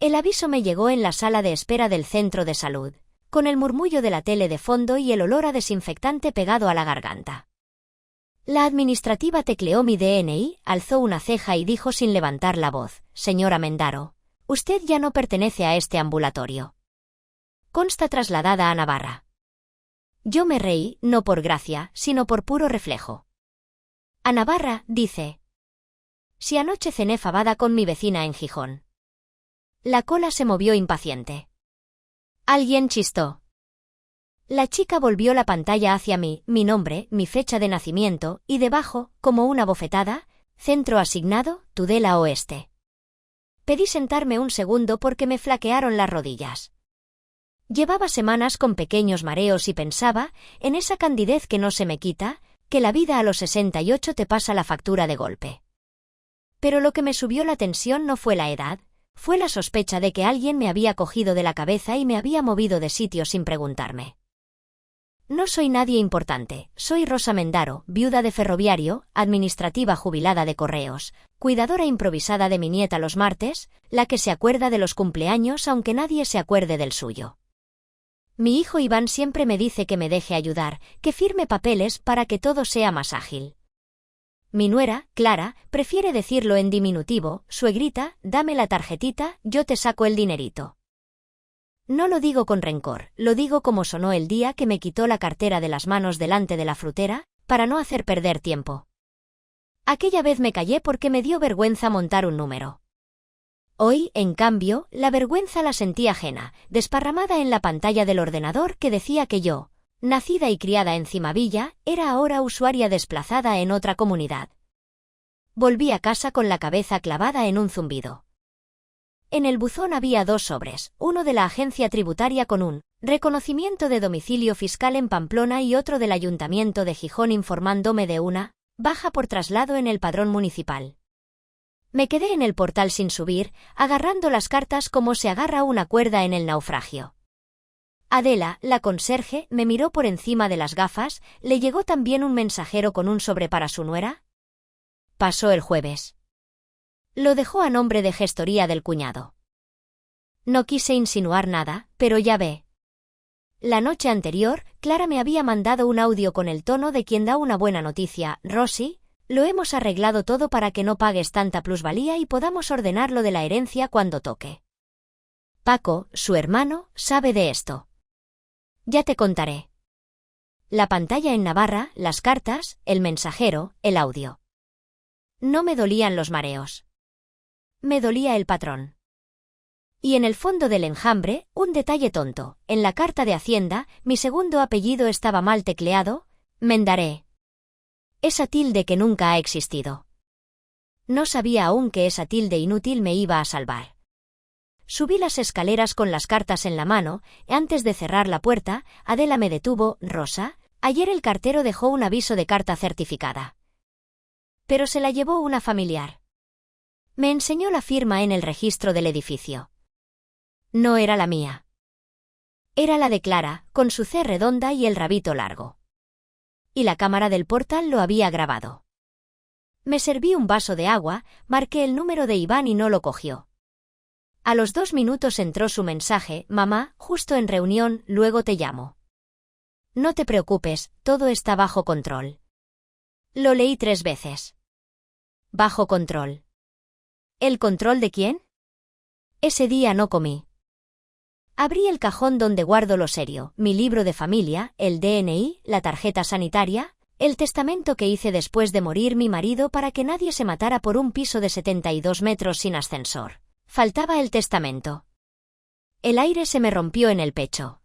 El aviso me llegó en la sala de espera del centro de salud, con el murmullo de la tele de fondo y el olor a desinfectante pegado a la garganta. La administrativa tecleó mi DNI, alzó una ceja y dijo sin levantar la voz: «Señora Mendaro, usted ya no pertenece a este ambulatorio. Consta trasladada a Navarra». Yo me reí, no por gracia, sino por puro reflejo. «¿A Navarra?», dice. «Si anoche cené fabada con mi vecina en Gijón». La cola se movió impaciente. Alguien chistó. La chica volvió la pantalla hacia mí, mi nombre, mi fecha de nacimiento, y debajo, como una bofetada: «Centro asignado, Tudela Oeste». Pedí sentarme un segundo porque me flaquearon las rodillas. Llevaba semanas con pequeños mareos y pensaba, en esa candidez que no se me quita, que la vida a los 68 te pasa la factura de golpe. Pero lo que me subió la tensión no fue la edad, fue la sospecha de que alguien me había cogido de la cabeza y me había movido de sitio sin preguntarme. No soy nadie importante, soy Rosa Mendaro, viuda de ferroviario, administrativa jubilada de correos, cuidadora improvisada de mi nieta los martes, la que se acuerda de los cumpleaños aunque nadie se acuerde del suyo. Mi hijo Iván siempre me dice que me deje ayudar, que firme papeles para que todo sea más ágil. Mi nuera, Clara, prefiere decirlo en diminutivo: «Suegrita, dame la tarjetita, yo te saco el dinerito». No lo digo con rencor, lo digo como sonó el día que me quitó la cartera de las manos delante de la frutera, para no hacer perder tiempo. Aquella vez me callé porque me dio vergüenza montar un número. Hoy, en cambio, la vergüenza la sentí ajena, desparramada en la pantalla del ordenador que decía que yo, nacida y criada en Cimavilla, era ahora usuaria desplazada en otra comunidad. Volví a casa con la cabeza clavada en un zumbido. En el buzón había 2 sobres, uno de la agencia tributaria con un reconocimiento de domicilio fiscal en Pamplona y otro del Ayuntamiento de Gijón informándome de una baja por traslado en el padrón municipal. Me quedé en el portal sin subir, agarrando las cartas como se agarra una cuerda en el naufragio. Adela, la conserje, me miró por encima de las gafas. ¿Le llegó también un mensajero con un sobre para su nuera? Pasó el jueves. Lo dejó a nombre de gestoría del cuñado. No quise insinuar nada, pero ya ve. La noche anterior, Clara me había mandado un audio con el tono de quien da una buena noticia: «Rosy, lo hemos arreglado todo para que no pagues tanta plusvalía y podamos ordenar lo de la herencia cuando toque. Paco, su hermano, sabe de esto. Ya te contaré». La pantalla en Navarra, las cartas, el mensajero, el audio. No me dolían los mareos. Me dolía el patrón. Y en el fondo del enjambre, un detalle tonto: en la carta de Hacienda, mi segundo apellido estaba mal tecleado: Mendaré. Esa tilde que nunca ha existido. No sabía aún que esa tilde inútil me iba a salvar. Subí las escaleras con las cartas en la mano. Antes de cerrar la puerta, Adela me detuvo: «Rosa, ayer el cartero dejó un aviso de carta certificada. Pero se la llevó una familiar». Me enseñó la firma en el registro del edificio. No era la mía. Era la de Clara, con su C redonda y el rabito largo. Y la cámara del portal lo había grabado. Me serví un vaso de agua, marqué el número de Iván y no lo cogió. A los 2 minutos entró su mensaje: «Mamá, justo en reunión, luego te llamo». «No te preocupes, todo está bajo control». Lo leí 3 veces. Bajo control. ¿El control de quién? Ese día no comí. Abrí el cajón donde guardo lo serio: mi libro de familia, el DNI, la tarjeta sanitaria, el testamento que hice después de morir mi marido para que nadie se matara por un piso de 72 metros sin ascensor. Faltaba el testamento. El aire se me rompió en el pecho.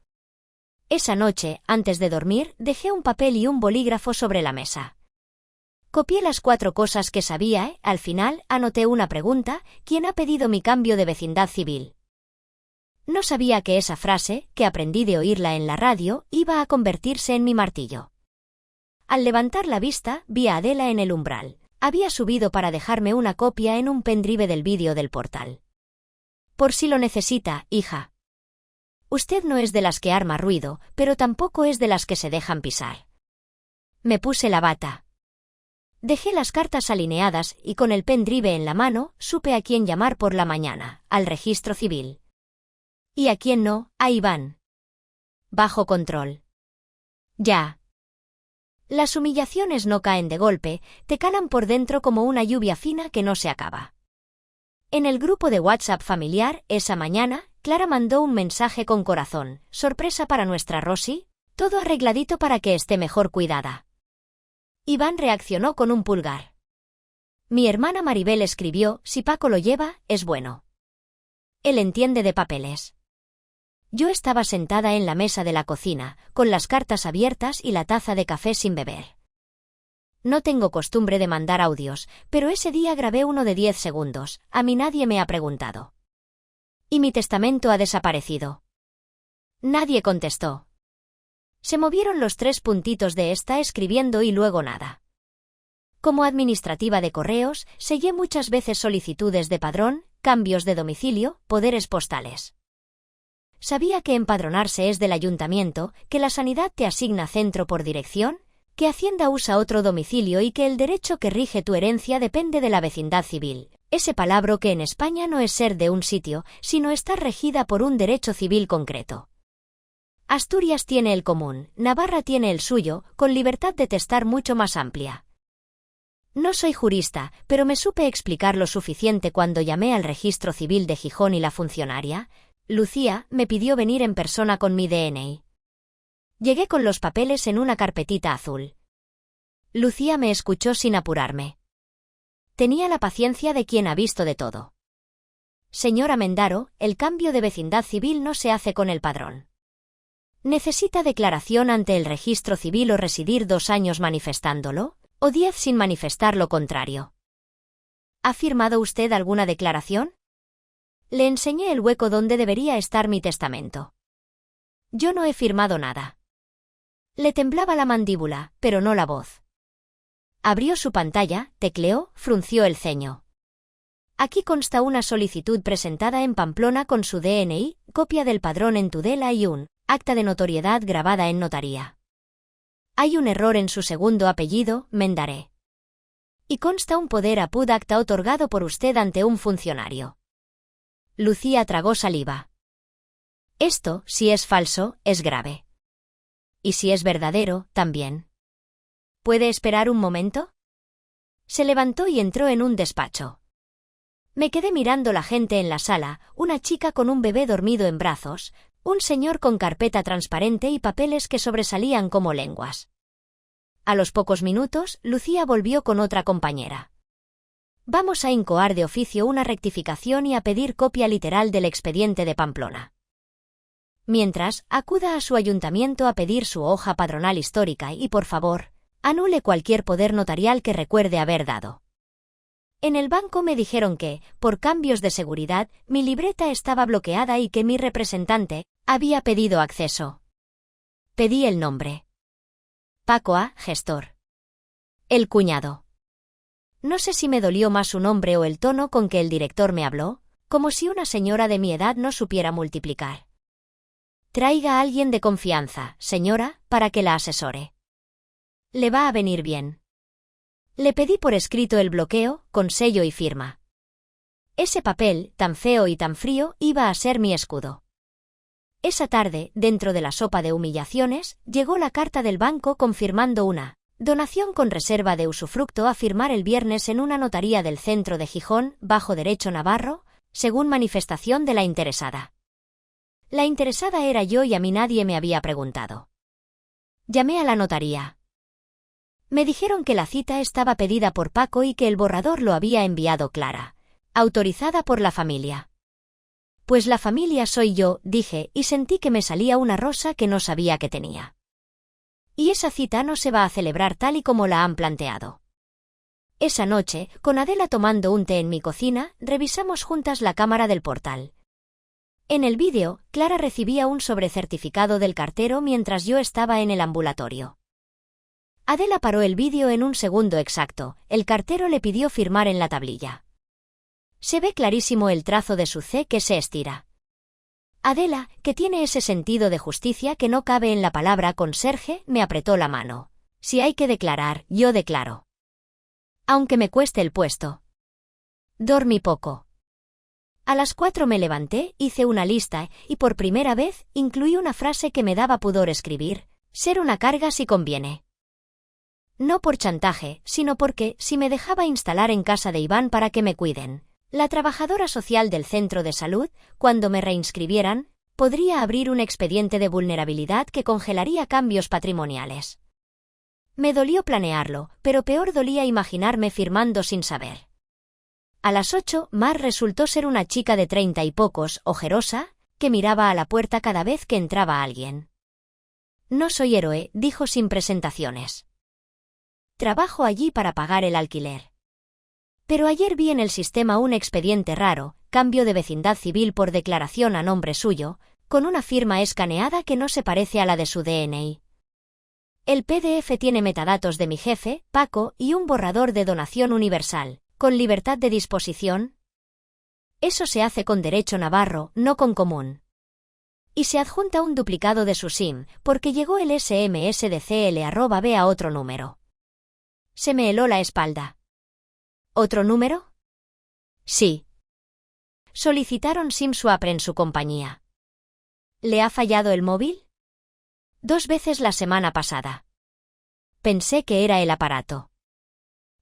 Esa noche, antes de dormir, dejé un papel y un bolígrafo sobre la mesa. Copié las 4 cosas que sabía. Al final, anoté una pregunta: ¿quién ha pedido mi cambio de vecindad civil? No sabía que esa frase, que aprendí de oírla en la radio, iba a convertirse en mi martillo. Al levantar la vista, vi a Adela en el umbral. Había subido para dejarme una copia en un pendrive del vídeo del portal. «Por si lo necesita, hija. Usted no es de las que arma ruido, pero tampoco es de las que se dejan pisar». Me puse la bata. Dejé las cartas alineadas y con el pendrive en la mano supe a quién llamar por la mañana, al registro civil. Y a quién no, a Iván. Bajo control. Ya. Las humillaciones no caen de golpe, te calan por dentro como una lluvia fina que no se acaba. En el grupo de WhatsApp familiar, esa mañana, Clara mandó un mensaje con corazón. Sorpresa para nuestra Rosy, todo arregladito para que esté mejor cuidada. Iván reaccionó con un pulgar. Mi hermana Maribel escribió, si Paco lo lleva, es bueno. Él entiende de papeles. Yo estaba sentada en la mesa de la cocina, con las cartas abiertas y la taza de café sin beber. No tengo costumbre de mandar audios, pero ese día grabé uno de 10 segundos, a mí nadie me ha preguntado. Y mi testamento ha desaparecido. Nadie contestó. Se movieron los 3 puntitos de esta escribiendo y luego nada. Como administrativa de correos, sellé muchas veces solicitudes de padrón, cambios de domicilio, poderes postales. Sabía que empadronarse es del ayuntamiento, que la sanidad te asigna centro por dirección, que Hacienda usa otro domicilio y que el derecho que rige tu herencia depende de la vecindad civil. Ese palabra que en España no es ser de un sitio, sino estar regida por un derecho civil concreto. Asturias tiene el común, Navarra tiene el suyo, con libertad de testar mucho más amplia. No soy jurista, pero me supe explicar lo suficiente cuando llamé al registro civil de Gijón y la funcionaria, Lucía, me pidió venir en persona con mi DNI. Llegué con los papeles en una carpetita azul. Lucía me escuchó sin apurarme. Tenía la paciencia de quien ha visto de todo. Señora Mendaro, el cambio de vecindad civil no se hace con el padrón. ¿Necesita declaración ante el registro civil o residir 2 años manifestándolo, o 10 sin manifestar lo contrario? ¿Ha firmado usted alguna declaración? Le enseñé el hueco donde debería estar mi testamento. Yo no he firmado nada. Le temblaba la mandíbula, pero no la voz. Abrió su pantalla, tecleó, frunció el ceño. Aquí consta una solicitud presentada en Pamplona con su DNI, copia del padrón en Tudela y un acta de notoriedad grabada en notaría. Hay un error en su segundo apellido, Mendaré. Y consta un poder apud acta otorgado por usted ante un funcionario. Lucía tragó saliva. Esto, si es falso, es grave. Y si es verdadero, también. ¿Puede esperar un momento? Se levantó y entró en un despacho. Me quedé mirando la gente en la sala, una chica con un bebé dormido en brazos, un señor con carpeta transparente y papeles que sobresalían como lenguas. A los pocos minutos, Lucía volvió con otra compañera. Vamos a incoar de oficio una rectificación y a pedir copia literal del expediente de Pamplona. Mientras, acuda a su ayuntamiento a pedir su hoja padronal histórica y, por favor, anule cualquier poder notarial que recuerde haber dado. En el banco me dijeron que, por cambios de seguridad, mi libreta estaba bloqueada y que mi representante había pedido acceso. Pedí el nombre. Paco A., gestor. El cuñado. No sé si me dolió más su nombre o el tono con que el director me habló, como si una señora de mi edad no supiera multiplicar. Traiga a alguien de confianza, señora, para que la asesore. Le va a venir bien. Le pedí por escrito el bloqueo, con sello y firma. Ese papel, tan feo y tan frío, iba a ser mi escudo. Esa tarde, dentro de la sopa de humillaciones, llegó la carta del banco confirmando una donación con reserva de usufructo a firmar el viernes en una notaría del centro de Gijón, bajo derecho navarro, según manifestación de la interesada. La interesada era yo y a mí nadie me había preguntado. Llamé a la notaría. Me dijeron que la cita estaba pedida por Paco y que el borrador lo había enviado Clara, autorizada por la familia. Pues la familia soy yo, dije, y sentí que me salía una rosa que no sabía que tenía. Y esa cita no se va a celebrar tal y como la han planteado. Esa noche, con Adela tomando un té en mi cocina, revisamos juntas la cámara del portal. En el vídeo, Clara recibía un sobrecertificado del cartero mientras yo estaba en el ambulatorio. Adela paró el vídeo en un segundo exacto, el cartero le pidió firmar en la tablilla. Se ve clarísimo el trazo de su C que se estira. Adela, que tiene ese sentido de justicia que no cabe en la palabra conserje, me apretó la mano. Si hay que declarar, yo declaro. aunque me cueste el puesto. Dormí poco. A las 4 me levanté, hice una lista y por primera vez incluí una frase que me daba pudor escribir: ser una carga si conviene. No por chantaje, sino porque, si me dejaba instalar en casa de Iván para que me cuiden, la trabajadora social del centro de salud, cuando me reinscribieran, podría abrir un expediente de vulnerabilidad que congelaría cambios patrimoniales. Me dolió planearlo, pero peor dolía imaginarme firmando sin saber. A las 8, Mar resultó ser una chica de 30 y pocos, ojerosa, que miraba a la puerta cada vez que entraba alguien. No soy héroe, dijo sin presentaciones. Trabajo allí para pagar el alquiler. Pero ayer vi en el sistema un expediente raro, cambio de vecindad civil por declaración a nombre suyo, con una firma escaneada que no se parece a la de su DNI. El PDF tiene metadatos de mi jefe, Paco, y un borrador de donación universal, con libertad de disposición. Eso se hace con derecho navarro, no con común. Y se adjunta un duplicado de su SIM, porque llegó el SMS de CL@B a otro número. Se me heló la espalda. ¿Otro número? Sí. Solicitaron SIM swap en su compañía. ¿Le ha fallado el móvil? 2 veces la semana pasada. Pensé que era el aparato.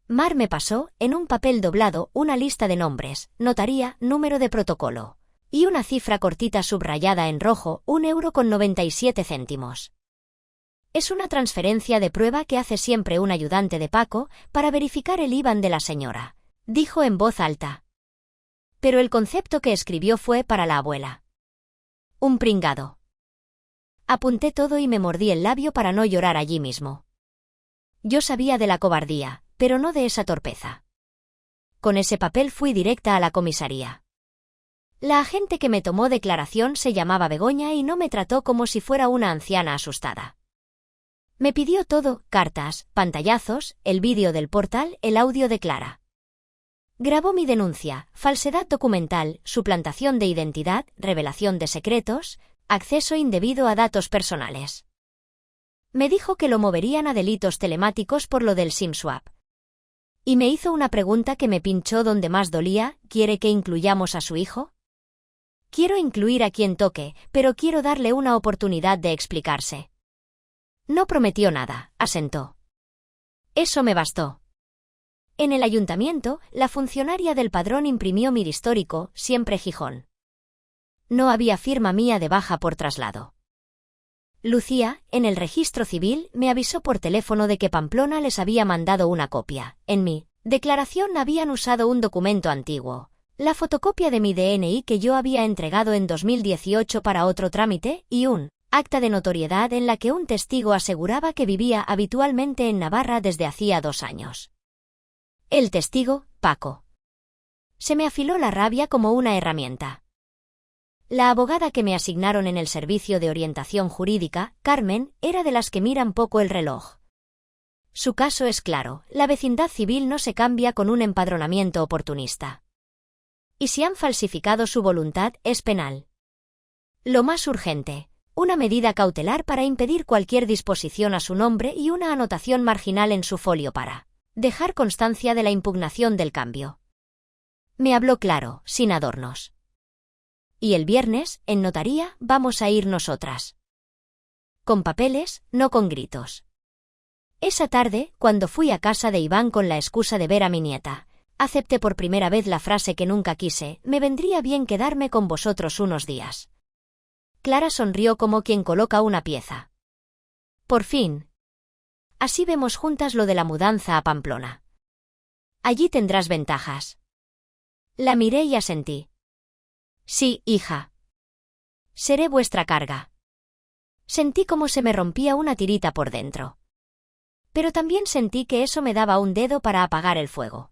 Mar me pasó, en un papel doblado, una lista de nombres, notaría, número de protocolo. Y una cifra cortita subrayada en rojo, 1,97 €. Es una transferencia de prueba que hace siempre un ayudante de Paco para verificar el IBAN de la señora, dijo en voz alta. Pero el concepto que escribió fue para la abuela. Un pringado. Apunté todo y me mordí el labio para no llorar allí mismo. Yo sabía de la cobardía, pero no de esa torpeza. Con ese papel fui directa a la comisaría. La agente que me tomó declaración se llamaba Begoña y no me trató como si fuera una anciana asustada. Me pidió todo: cartas, pantallazos, el vídeo del portal, el audio de Clara. Grabó mi denuncia: falsedad documental, suplantación de identidad, revelación de secretos, acceso indebido a datos personales. Me dijo que lo moverían a delitos telemáticos por lo del SIM swap. Y me hizo una pregunta que me pinchó donde más dolía: ¿quiere que incluyamos a su hijo? Quiero incluir a quien toque, pero quiero darle una oportunidad de explicarse. No prometió nada, asentó. Eso me bastó. En el ayuntamiento, la funcionaria del padrón imprimió mi histórico, siempre Gijón. No había firma mía de baja por traslado. Lucía, en el registro civil, me avisó por teléfono de que Pamplona les había mandado una copia. En mi declaración habían usado un documento antiguo, la fotocopia de mi DNI que yo había entregado en 2018 para otro trámite, y un acta de notoriedad en la que un testigo aseguraba que vivía habitualmente en Navarra desde hacía 2 años. El testigo, Paco. Se me afiló la rabia como una herramienta. La abogada que me asignaron en el servicio de orientación jurídica, Carmen, era de las que miran poco el reloj. Su caso es claro: la vecindad civil no se cambia con un empadronamiento oportunista. Y si han falsificado su voluntad, es penal. Lo más urgente: una medida cautelar para impedir cualquier disposición a su nombre y una anotación marginal en su folio para dejar constancia de la impugnación del cambio. Me habló claro, sin adornos. Y el viernes, en notaría, vamos a ir nosotras. Con papeles, no con gritos. Esa tarde, cuando fui a casa de Iván con la excusa de ver a mi nieta, acepté por primera vez la frase que nunca quise: me vendría bien quedarme con vosotros unos días. Clara sonrió como quien coloca una pieza. Por fin. Así vemos juntas lo de la mudanza a Pamplona. Allí tendrás ventajas. La miré y asentí. Sí, hija. Seré vuestra carga. Sentí como se me rompía una tirita por dentro. Pero también sentí que eso me daba un dedo para apagar el fuego.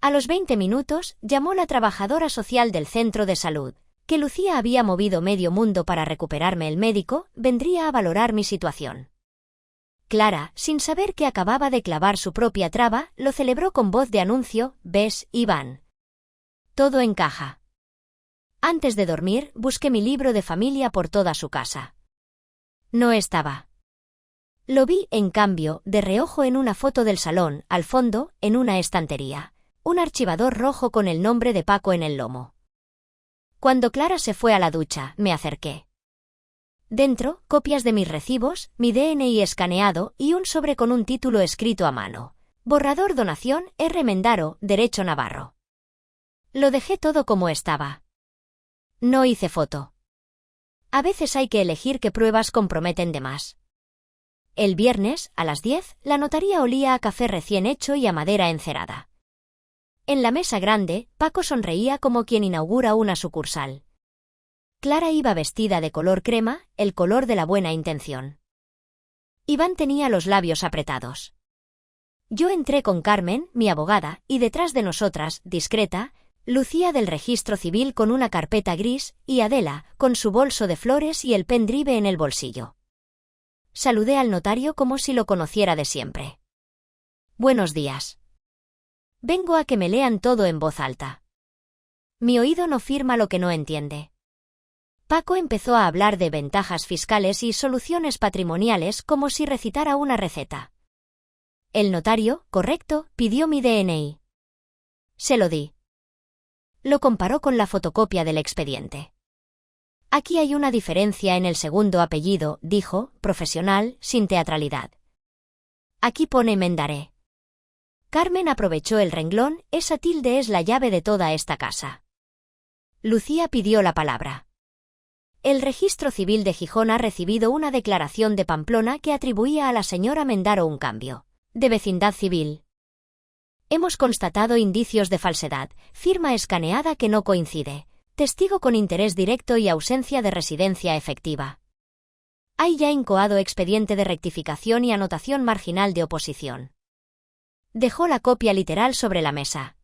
A los 20 minutos, llamó la trabajadora social del centro de salud, que Lucía había movido medio mundo para recuperarme el médico, vendría a valorar mi situación. Clara, sin saber que acababa de clavar su propia traba, lo celebró con voz de anuncio: ¿ves, Iván? Todo encaja. Antes de dormir, busqué mi libro de familia por toda su casa. No estaba. Lo vi, en cambio, de reojo en una foto del salón, al fondo, en una estantería. Un archivador rojo con el nombre de Paco en el lomo. Cuando Clara se fue a la ducha, me acerqué. Dentro, copias de mis recibos, mi DNI escaneado y un sobre con un título escrito a mano. Borrador donación R. Mendaro, Derecho Navarro. Lo dejé todo como estaba. No hice foto. A veces hay que elegir qué pruebas comprometen de más. El viernes, a las 10, la notaría olía a café recién hecho y a madera encerada. En la mesa grande, Paco sonreía como quien inaugura una sucursal. Clara iba vestida de color crema, el color de la buena intención. Iván tenía los labios apretados. Yo entré con Carmen, mi abogada, y detrás de nosotras, discreta, Lucía del registro civil con una carpeta gris, y Adela, con su bolso de flores y el pendrive en el bolsillo. Saludé al notario como si lo conociera de siempre. Buenos días. Vengo a que me lean todo en voz alta. Mi oído no firma lo que no entiende. Paco empezó a hablar de ventajas fiscales y soluciones patrimoniales como si recitara una receta. El notario, correcto, pidió mi DNI. Se lo di. Lo comparó con la fotocopia del expediente. Aquí hay una diferencia en el segundo apellido, dijo, profesional, sin teatralidad. Aquí pone Mendaré. Carmen aprovechó el renglón, esa tilde es la llave de toda esta casa. Lucía pidió la palabra. El registro civil de Gijón ha recibido una declaración de Pamplona que atribuía a la señora Mendaro un cambio de vecindad civil. Hemos constatado indicios de falsedad, firma escaneada que no coincide, testigo con interés directo y ausencia de residencia efectiva. Hay ya incoado expediente de rectificación y anotación marginal de oposición. Dejó la copia literal sobre la mesa.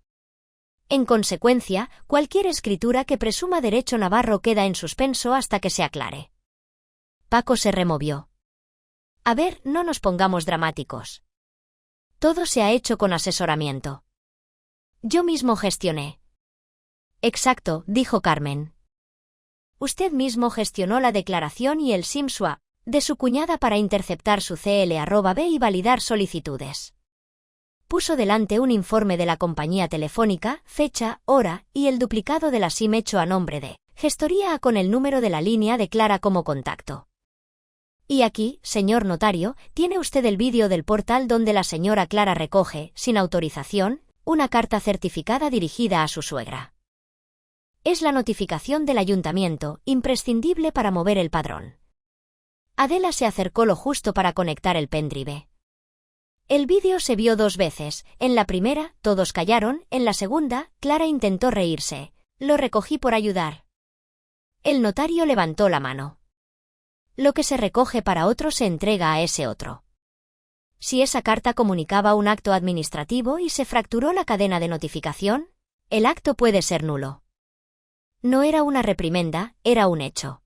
En consecuencia, cualquier escritura que presuma derecho navarro queda en suspenso hasta que se aclare. Paco se removió. A ver, no nos pongamos dramáticos. Todo se ha hecho con asesoramiento. Yo mismo gestioné. Exacto, dijo Carmen. Usted mismo gestionó la declaración y el SIM-SWAP de su cuñada para interceptar su CL@B y validar solicitudes. Puso delante un informe de la compañía telefónica, fecha, hora, y el duplicado de la SIM hecho a nombre de Gestoría A con el número de la línea de Clara como contacto. Y aquí, señor notario, tiene usted el vídeo del portal donde la señora Clara recoge, sin autorización, una carta certificada dirigida a su suegra. Es la notificación del ayuntamiento, imprescindible para mover el padrón. Adela se acercó lo justo para conectar el pendrive. El vídeo se vio 2 veces, en la primera, todos callaron, en la segunda, Clara intentó reírse. Lo recogí por ayudar. El notario levantó la mano. Lo que se recoge para otro se entrega a ese otro. Si esa carta comunicaba un acto administrativo y se fracturó la cadena de notificación, el acto puede ser nulo. No era una reprimenda, era un hecho.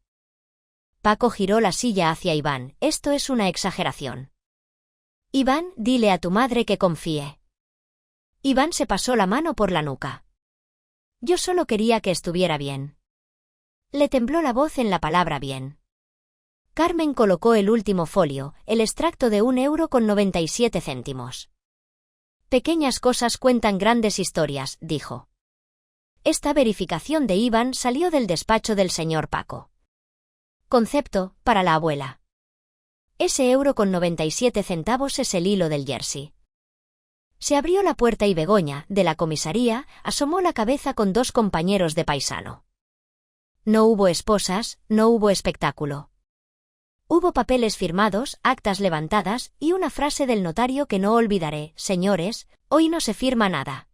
Paco giró la silla hacia Iván, esto es una exageración. Iván, dile a tu madre que confíe. Iván se pasó la mano por la nuca. Yo solo quería que estuviera bien. Le tembló la voz en la palabra bien. Carmen colocó el último folio, el extracto de 1,97 €. Pequeñas cosas cuentan grandes historias, dijo. Esta verificación de Iván salió del despacho del señor Paco. Concepto, para la abuela. Ese €97 es el hilo del jersey. Se abrió la puerta y Begoña, de la comisaría, asomó la cabeza con 2 compañeros de paisano. No hubo esposas, no hubo espectáculo. Hubo papeles firmados, actas levantadas y una frase del notario que no olvidaré, señores, hoy no se firma nada.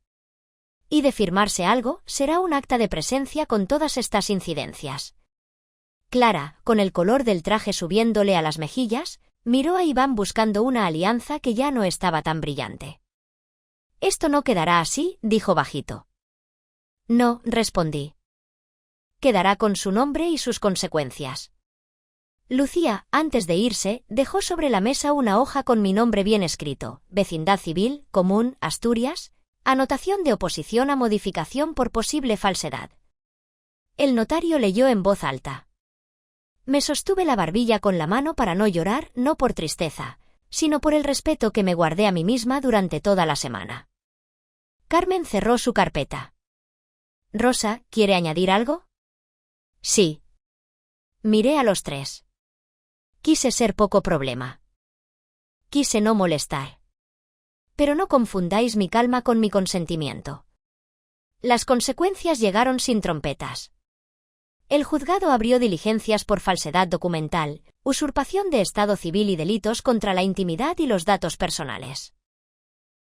Y de firmarse algo, será un acta de presencia con todas estas incidencias. Clara, con el color del traje subiéndole a las mejillas, miró a Iván buscando una alianza que ya no estaba tan brillante. Esto no quedará así, dijo bajito. No, respondí. Quedará con su nombre y sus consecuencias. Lucía, antes de irse, dejó sobre la mesa una hoja con mi nombre bien escrito, Vecindad Civil, Común, Asturias, anotación de oposición a modificación por posible falsedad. El notario leyó en voz alta. Me sostuve la barbilla con la mano para no llorar, no por tristeza, sino por el respeto que me guardé a mí misma durante toda la semana. Carmen cerró su carpeta. «Rosa, ¿quiere añadir algo?» «Sí». Miré a los tres. Quise ser poco problema. Quise no molestar. Pero no confundáis mi calma con mi consentimiento. Las consecuencias llegaron sin trompetas. El juzgado abrió diligencias por falsedad documental, usurpación de estado civil y delitos contra la intimidad y los datos personales.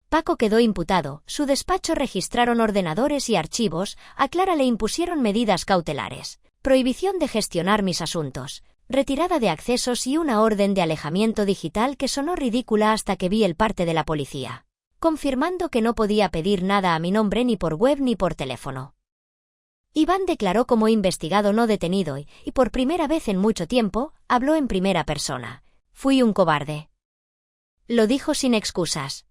Paco quedó imputado, su despacho registraron ordenadores y archivos, a Clara le impusieron medidas cautelares, prohibición de gestionar mis asuntos, retirada de accesos y una orden de alejamiento digital que sonó ridícula hasta que vi el parte de la policía, confirmando que no podía pedir nada a mi nombre ni por web ni por teléfono. Iván declaró como investigado no detenido y, por primera vez en mucho tiempo, habló en primera persona. «Fui un cobarde». Lo dijo sin excusas.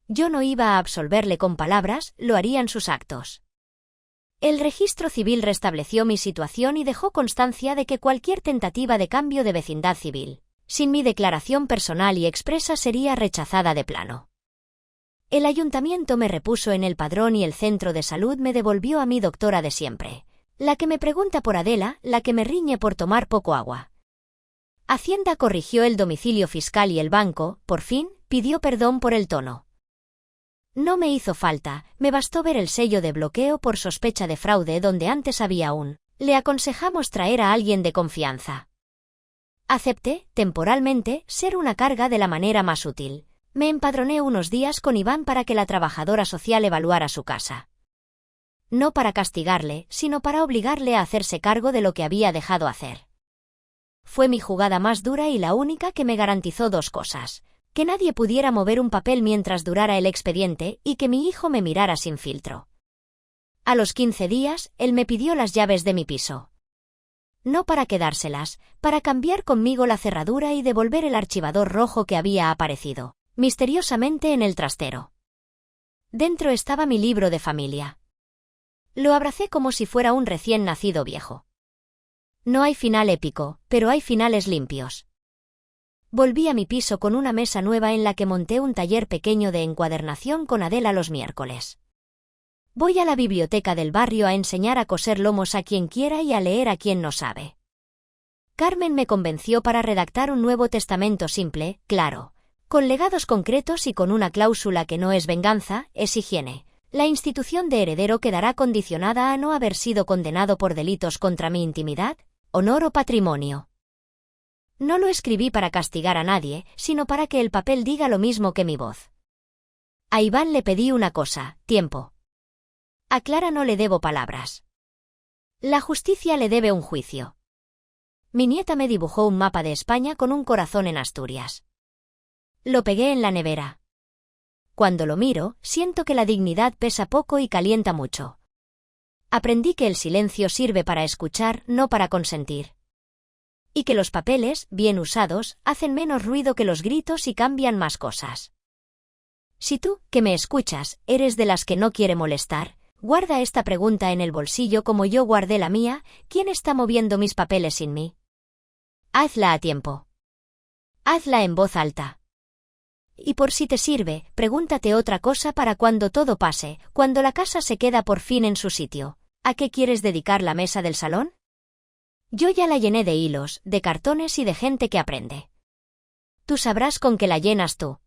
Yo no iba a absolverle con palabras, lo harían sus actos. El registro civil restableció mi situación y dejó constancia de que cualquier tentativa de cambio de vecindad civil, sin mi declaración personal y expresa, sería rechazada de plano. El ayuntamiento me repuso en el padrón y el centro de salud me devolvió a mi doctora de siempre, la que me pregunta por Adela, la que me riñe por tomar poco agua. Hacienda corrigió el domicilio fiscal y el banco, por fin, pidió perdón por el tono. No me hizo falta, me bastó ver el sello de bloqueo por sospecha de fraude donde antes había un. Le aconsejamos traer a alguien de confianza. Acepté, temporalmente, ser una carga de la manera más útil. Me empadroné unos días con Iván para que la trabajadora social evaluara su casa. No para castigarle, sino para obligarle a hacerse cargo de lo que había dejado hacer. Fue mi jugada más dura y la única que me garantizó dos cosas: que nadie pudiera mover un papel mientras durara el expediente y que mi hijo me mirara sin filtro. A los 15 días, él me pidió las llaves de mi piso. No para quedárselas, para cambiar conmigo la cerradura y devolver el archivador rojo que había aparecido misteriosamente en el trastero. Dentro estaba mi libro de familia. Lo abracé como si fuera un recién nacido viejo. No hay final épico, pero hay finales limpios. Volví a mi piso con una mesa nueva en la que monté un taller pequeño de encuadernación con Adela los miércoles. Voy a la biblioteca del barrio a enseñar a coser lomos a quien quiera y a leer a quien no sabe. Carmen me convenció para redactar un nuevo testamento simple, claro, con legados concretos y con una cláusula que no es venganza, es higiene. La institución de heredero quedará condicionada a no haber sido condenado por delitos contra mi intimidad, honor o patrimonio. No lo escribí para castigar a nadie, sino para que el papel diga lo mismo que mi voz. A Iván le pedí una cosa: tiempo. A Clara no le debo palabras. La justicia le debe un juicio. Mi nieta me dibujó un mapa de España con un corazón en Asturias. Lo pegué en la nevera. Cuando lo miro, siento que la dignidad pesa poco y calienta mucho. Aprendí que el silencio sirve para escuchar, no para consentir. Y que los papeles, bien usados, hacen menos ruido que los gritos y cambian más cosas. Si tú, que me escuchas, eres de las que no quiere molestar, guarda esta pregunta en el bolsillo como yo guardé la mía: ¿quién está moviendo mis papeles sin mí? Hazla a tiempo. Hazla en voz alta. Y por si te sirve, pregúntate otra cosa para cuando todo pase, cuando la casa se queda por fin en su sitio: ¿a qué quieres dedicar la mesa del salón? Yo ya la llené de hilos, de cartones y de gente que aprende. Tú sabrás con qué la llenas tú.